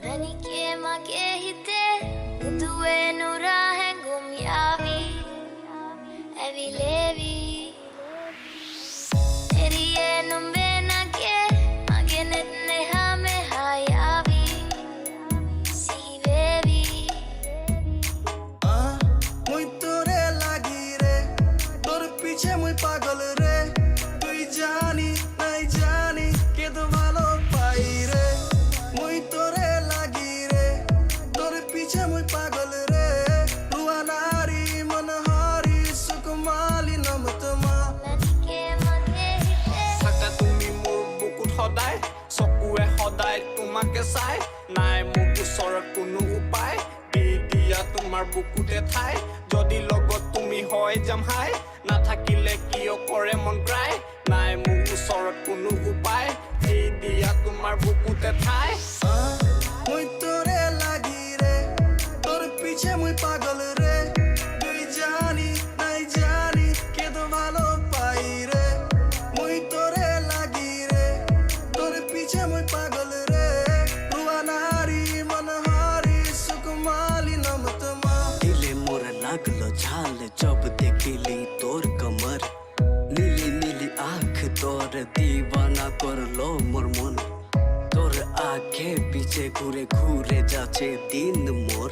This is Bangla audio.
Maniche ma che hite due nura hengum yavi evi levi teri ye numbe na ke magenet ne hame hayavi si baby মুই তোরে লাগি রে তোর পিছে মুই পাগল রে তুই জানি নাই জানি কে তো ভালো পাই রে মুই তোরে লাগি রে তোর পিছে মুই পাগল রে রুয়ানারি মনহারি সুকুমালি নমতমা maniche ma che hite থাকা তুমি মোৰ বুকুত সদায় চকুৱে সদায় তোমাকে চাই নাই মোৰ ওচৰত কোনো উপায় দি দিয়া তোমাৰ বুকুতে ঠাই যদি লগত তুমি হয় যাম হাই নাথাকিলে কিয় কৰে মন ক্ৰাই নাই মোৰ ওচৰত কোনো উপায় দি দিয়া তোমাৰ বুকুতে ঠাই মুই তোরে লাগি রে তোর পিছে মুই পাগল রে তুই জানি নাই জানি কে তো ভালো পাই রে মুই তোরে লাগি রে তোর পিছে মুই পাগল রে রুয়ানারি মনহারি সুকুমালি নমতমা दिले मोर लागलो झाल जब देखिली तोर कमर नीली नीली आँख तोर दीवाना करलो मोर मन तोर आगे पीछे घूरे घूरे जाचे दिन मोर